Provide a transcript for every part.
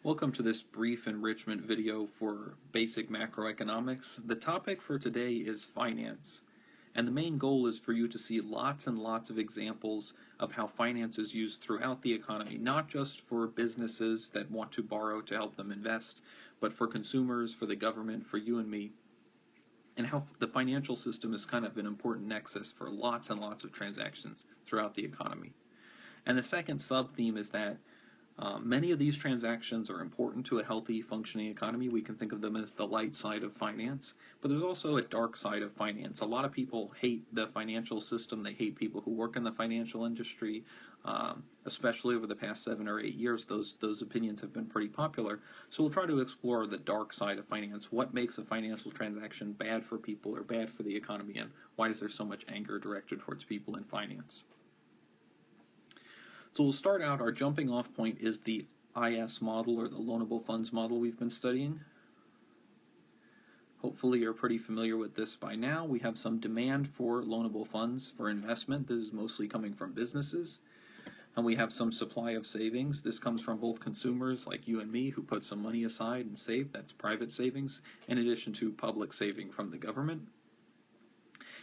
Welcome to this brief enrichment video for basic macroeconomics. The topic for today is finance, and the main goal is for you to see lots and lots of examples of how finance is used throughout the economy, not just for businesses that want to borrow to help them invest, but for consumers, for the government, for you and me, and how the financial system is kind of an important nexus for lots and lots of transactions throughout the economy. And the second sub-theme is that many of these transactions are important to a healthy, functioning economy. We can think of them as the light side of finance, but there's also a dark side of finance. A lot of people hate the financial system. They hate people who work in the financial industry, especially over the past 7 or 8 years. Those opinions have been pretty popular. So we'll try to explore the dark side of finance. What makes a financial transaction bad for people or bad for the economy, and why is there so much anger directed towards people in finance? So we'll start out, our jumping off point is the IS model, or the loanable funds model we've been studying. Hopefully you're pretty familiar with this by now. We have some demand for loanable funds for investment. This is mostly coming from businesses. And we have some supply of savings. This comes from both consumers like you and me who put some money aside and save. That's private savings, in addition to public saving from the government.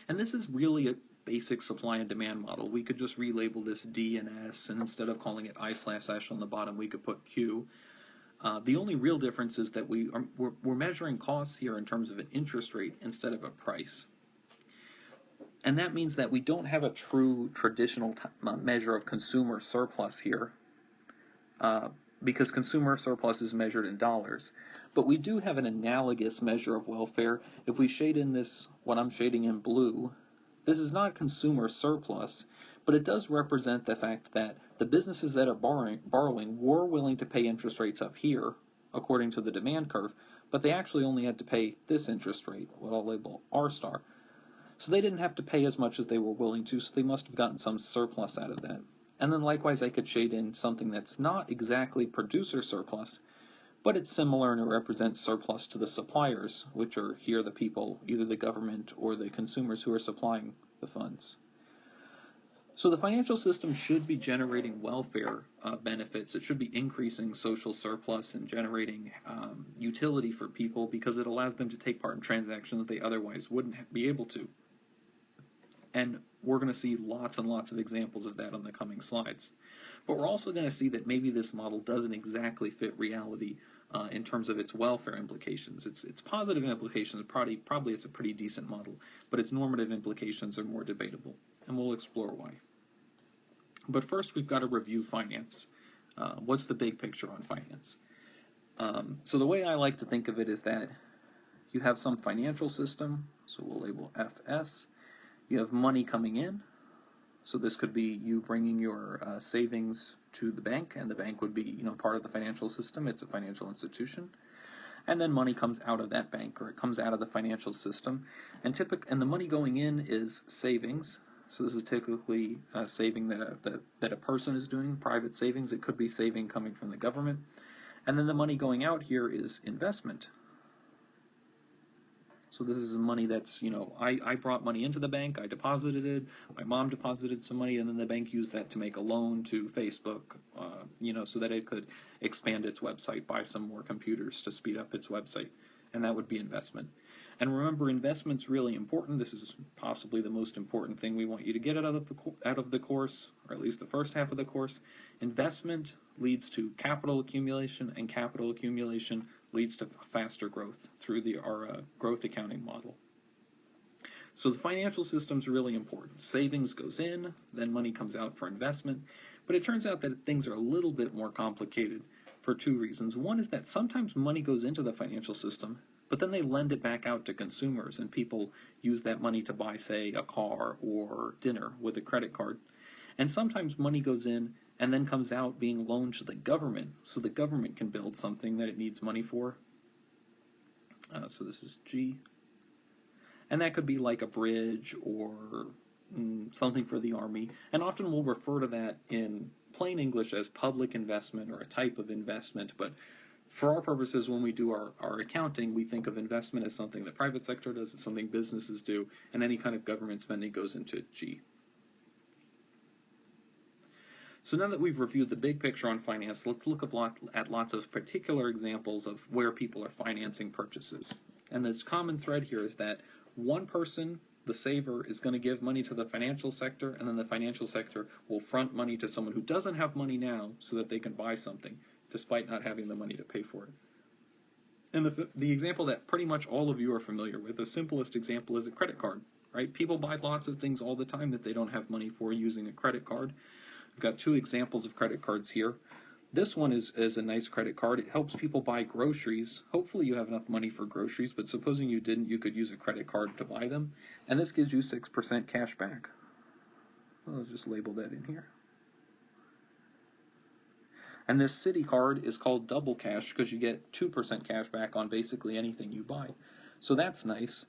And this is really a basic supply and demand model. We could just relabel this D and S, and instead of calling it I/S on the bottom, we could put Q. The only real difference is that we're measuring costs here in terms of an interest rate instead of a price. And that means that we don't have a true traditional measure of consumer surplus here, because consumer surplus is measured in dollars. But we do have an analogous measure of welfare. If we shade in this, what I'm shading in blue, this is not consumer surplus, but it does represent the fact that the businesses that are borrowing were willing to pay interest rates up here, according to the demand curve, but they actually only had to pay this interest rate, what I'll label R star. So they didn't have to pay as much as they were willing to, so they must have gotten some surplus out of that. And then likewise, I could shade in something that's not exactly producer surplus, but it's similar and it represents surplus to the suppliers, which are here the people, either the government or the consumers who are supplying the funds. So the financial system should be generating welfare benefits. It should be increasing social surplus and generating utility for people, because it allows them to take part in transactions that they otherwise wouldn't be able to. And we're going to see lots and lots of examples of that on the coming slides. But we're also going to see that maybe this model doesn't exactly fit reality in terms of its welfare implications. Its positive implications, probably it's a pretty decent model, but its normative implications are more debatable, and we'll explore why. But first, we've got to review finance. What's the big picture on finance? So the way I like to think of it is that you have some financial system, so we'll label FS. You have money coming in, so this could be you bringing your savings to the bank, and the bank would be, part of the financial system. It's a financial institution. And then money comes out of that bank, or it comes out of the financial system. And the money going in is savings. So this is typically saving that a person is doing, private savings. It could be saving coming from the government. And then the money going out here is investment. So this is money that's, I brought money into the bank, I deposited it, my mom deposited some money, and then the bank used that to make a loan to Facebook, so that it could expand its website, buy some more computers to speed up its website, and that would be investment. And remember, investment's really important. This is possibly the most important thing we want you to get out of the course, or at least the first half of the course. Investment leads to capital accumulation, and capital accumulation leads to faster growth through our growth accounting model. So the financial system's really important. Savings goes in, then money comes out for investment, but it turns out that things are a little bit more complicated for two reasons. One is that sometimes money goes into the financial system, but then they lend it back out to consumers, and people use that money to buy, say, a car or dinner with a credit card. And sometimes money goes in and then comes out being loaned to the government, so the government can build something that it needs money for. So this is G. And that could be like a bridge or something for the army. And often we'll refer to that in plain English as public investment or a type of investment, but for our purposes, when we do our accounting, we think of investment as something the private sector does, it's something businesses do, and any kind of government spending goes into G. So now that we've reviewed the big picture on finance, let's look at lots of particular examples of where people are financing purchases. And the common thread here is that one person, the saver, is going to give money to the financial sector, and then the financial sector will front money to someone who doesn't have money now so that they can buy something, despite not having the money to pay for it. And the example that pretty much all of you are familiar with, the simplest example, is a credit card, right? People buy lots of things all the time that they don't have money for using a credit card. I've got two examples of credit cards here. This one is a nice credit card. It helps people buy groceries. Hopefully you have enough money for groceries, but supposing you didn't, you could use a credit card to buy them. And this gives you 6% cash back. I'll just label that in here. And this Citi card is called Double Cash because you get 2% cash back on basically anything you buy. So that's nice.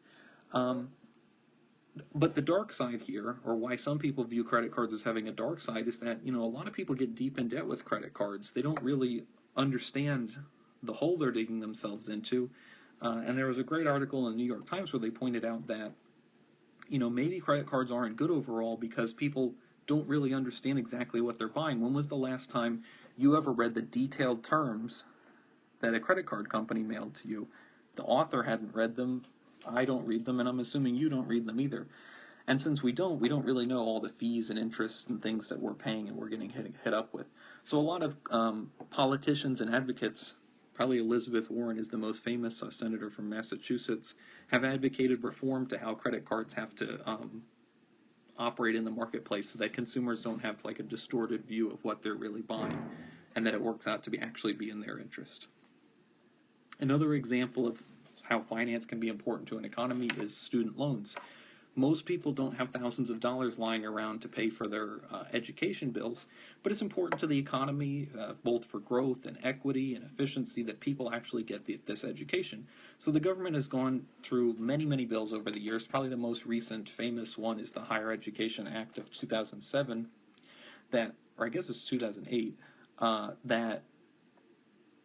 But the dark side here, or why some people view credit cards as having a dark side, is that, a lot of people get deep in debt with credit cards. They don't really understand the hole they're digging themselves into. And there was a great article in the New York Times where they pointed out that, maybe credit cards aren't good overall because people don't really understand exactly what they're buying. When was the last time you ever read the detailed terms that a credit card company mailed to you? The author hadn't read them. I don't read them, and I'm assuming you don't read them either. And since we don't really know all the fees and interest and things that we're paying and we're getting hit up with. So a lot of politicians and advocates, probably Elizabeth Warren is the most famous senator from Massachusetts, have advocated reform to how credit cards have to operate in the marketplace so that consumers don't have like a distorted view of what they're really buying and that it works out to actually be in their interest. Another example of how finance can be important to an economy is student loans. Most people don't have thousands of dollars lying around to pay for their education bills, but it's important to the economy, both for growth and equity and efficiency, that people actually get this education. So the government has gone through many, many bills over the years. Probably the most recent famous one is the Higher Education Act of 2007, or I guess it's 2008, that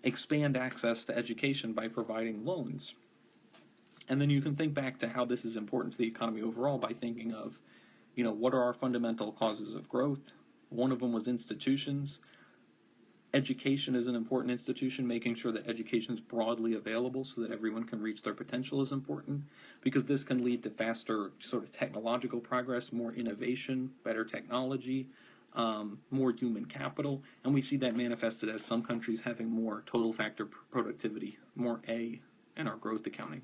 expand access to education by providing loans. And then you can think back to how this is important to the economy overall by thinking of, what are our fundamental causes of growth? One of them was institutions. Education is an important institution. Making sure that education is broadly available so that everyone can reach their potential is important, because this can lead to faster sort of technological progress, more innovation, better technology, more human capital. And we see that manifested as some countries having more total factor productivity, more A in our growth accounting.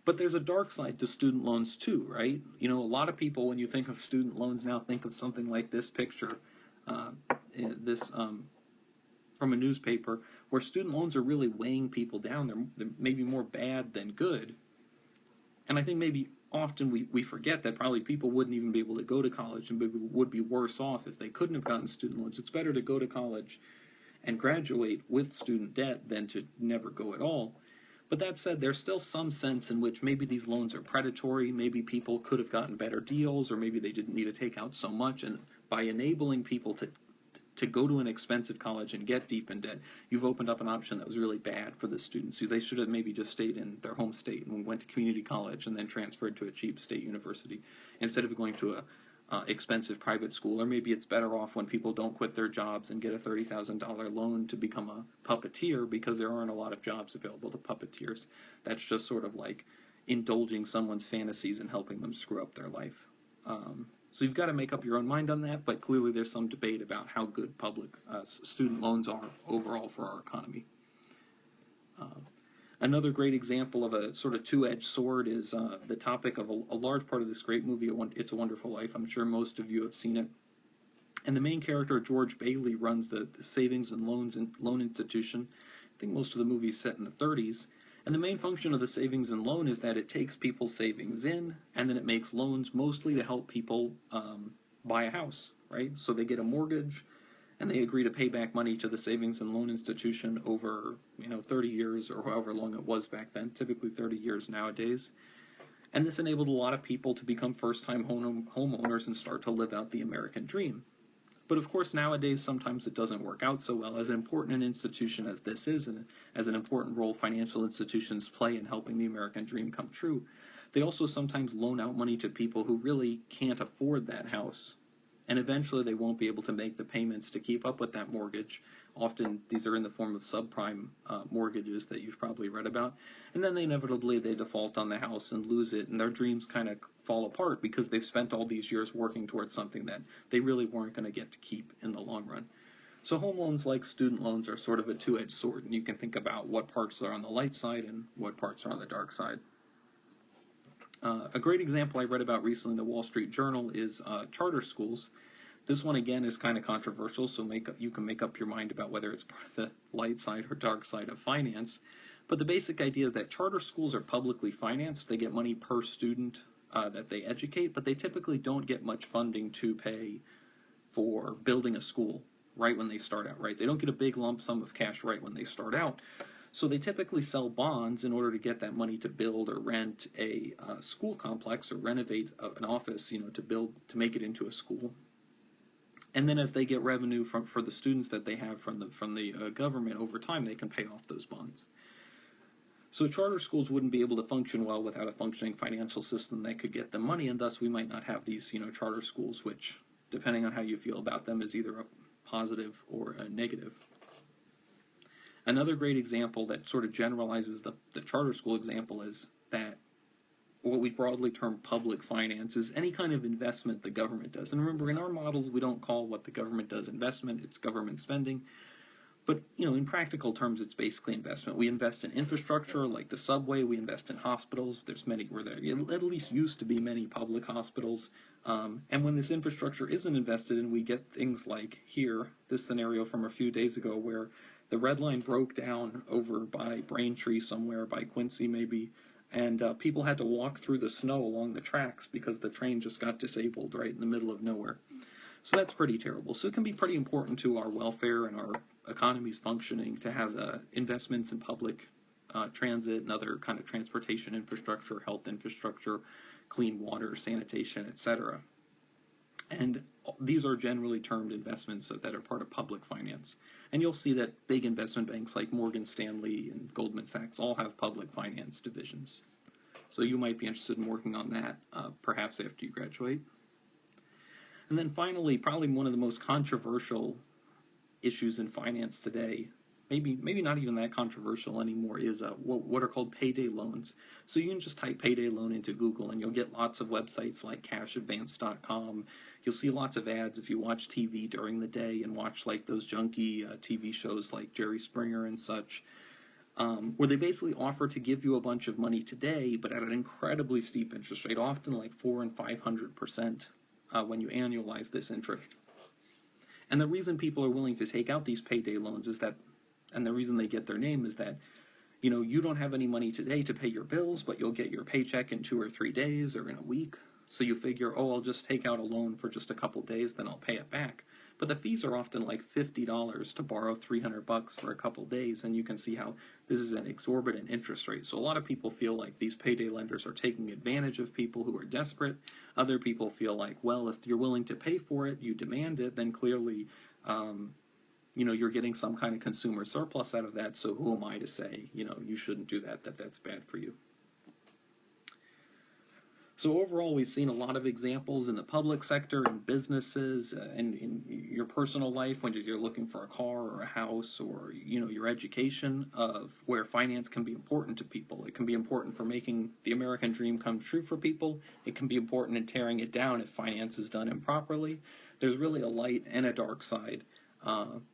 But there's a dark side to student loans too, right? A lot of people, when you think of student loans now, think of something like this picture, from a newspaper, where student loans are really weighing people down. They're maybe more bad than good. And I think maybe often we forget that probably people wouldn't even be able to go to college and maybe would be worse off if they couldn't have gotten student loans. It's better to go to college and graduate with student debt than to never go at all. But that said, there's still some sense in which maybe these loans are predatory, maybe people could have gotten better deals, or maybe they didn't need to take out so much, and by enabling people to go to an expensive college and get deep in debt, you've opened up an option that was really bad for the students. So they should have maybe just stayed in their home state and went to community college and then transferred to a cheap state university instead of going to a expensive private school. Or maybe it's better off when people don't quit their jobs and get a $30,000 loan to become a puppeteer, because there aren't a lot of jobs available to puppeteers. That's just sort of like indulging someone's fantasies and helping them screw up their life. So you've got to make up your own mind on that, but clearly there's some debate about how good public student loans are overall for our economy. Another great example of a sort of two-edged sword is the topic of a large part of this great movie, It's a Wonderful Life. I'm sure most of you have seen it. And the main character, George Bailey, runs the savings and loan institution. I think most of the movie is set in the 30s. And the main function of the savings and loan is that it takes people's savings in, and then it makes loans mostly to help people buy a house, right? So they get a mortgage, and they agree to pay back money to the savings and loan institution over 30 years or however long it was back then, typically 30 years nowadays. And this enabled a lot of people to become first-time homeowners and start to live out the American dream. But of course, nowadays, sometimes it doesn't work out so well. As important an institution as this is, and as an important role financial institutions play in helping the American dream come true, they also sometimes loan out money to people who really can't afford that house. and eventually they won't be able to make the payments to keep up with that mortgage. Often these are in the form of subprime mortgages that you've probably read about, and then inevitably they default on the house and lose it, and their dreams kind of fall apart because they've spent all these years working towards something that they really weren't going to get to keep in the long run. So home loans, like student loans, are sort of a two-edged sword, and you can think about what parts are on the light side and what parts are on the dark side. A great example I read about recently in the Wall Street Journal is charter schools. This one, again, is kind of controversial, so you can make up your mind about whether it's part of the light side or dark side of finance. But the basic idea is that charter schools are publicly financed. They get money per student that they educate, but they typically don't get much funding to pay for building a school right when they start out, right? They don't get a big lump sum of cash right when they start out. So they typically sell bonds in order to get that money to build or rent a school complex or renovate an office, to make it into a school. And then as they get revenue for the students that they have from the government over time, they can pay off those bonds. So charter schools wouldn't be able to function well without a functioning financial system that could get them money, and thus we might not have these, charter schools, which, depending on how you feel about them, is either a positive or a negative. Another great example that sort of generalizes the charter school example is that what we broadly term public finance is any kind of investment the government does. And remember, in our models, we don't call what the government does investment, it's government spending. But, in practical terms, it's basically investment. We invest in infrastructure like the subway, we invest in hospitals. There's many, where there at least used to be many public hospitals. And when this infrastructure isn't invested in, we get things like here, this scenario from a few days ago where the red line broke down over by Braintree somewhere, by Quincy maybe, and people had to walk through the snow along the tracks because the train just got disabled right in the middle of nowhere. So that's pretty terrible. So it can be pretty important to our welfare and our economy's functioning to have investments in public transit and other kind of transportation infrastructure, health infrastructure, clean water, sanitation, etc. And these are generally termed investments that are part of public finance. And you'll see that big investment banks like Morgan Stanley and Goldman Sachs all have public finance divisions. So you might be interested in working on that, perhaps after you graduate. And then finally, probably one of the most controversial issues in finance today, maybe not even that controversial anymore, is what are called payday loans. So you can just type payday loan into Google and you'll get lots of websites like cashadvance.com. You'll see lots of ads if you watch TV during the day and watch like those junky TV shows like Jerry Springer and such, where they basically offer to give you a bunch of money today, but at an incredibly steep interest rate, often like 400% and 500% when you annualize this interest. And the reason people are willing to take out these payday loans is that, and the reason they get their name is that, you don't have any money today to pay your bills, but you'll get your paycheck in 2 or 3 days or in a week. So you figure, I'll just take out a loan for just a couple days, then I'll pay it back. But the fees are often like $50 to borrow $300 for a couple days, and you can see how this is an exorbitant interest rate. So a lot of people feel like these payday lenders are taking advantage of people who are desperate. Other people feel like, well, if you're willing to pay for it, you demand it, then clearly, you're getting some kind of consumer surplus out of that. So who am I to say, you shouldn't do that's bad for you. So overall, we've seen a lot of examples in the public sector, in businesses, and in your personal life when you're looking for a car or a house or, your education, of where finance can be important to people. It can be important for making the American dream come true for people. It can be important in tearing it down if finance is done improperly. There's really a light and a dark side,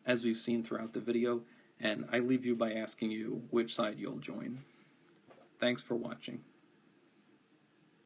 as we've seen throughout the video, and I leave you by asking you which side you'll join. Thanks for watching.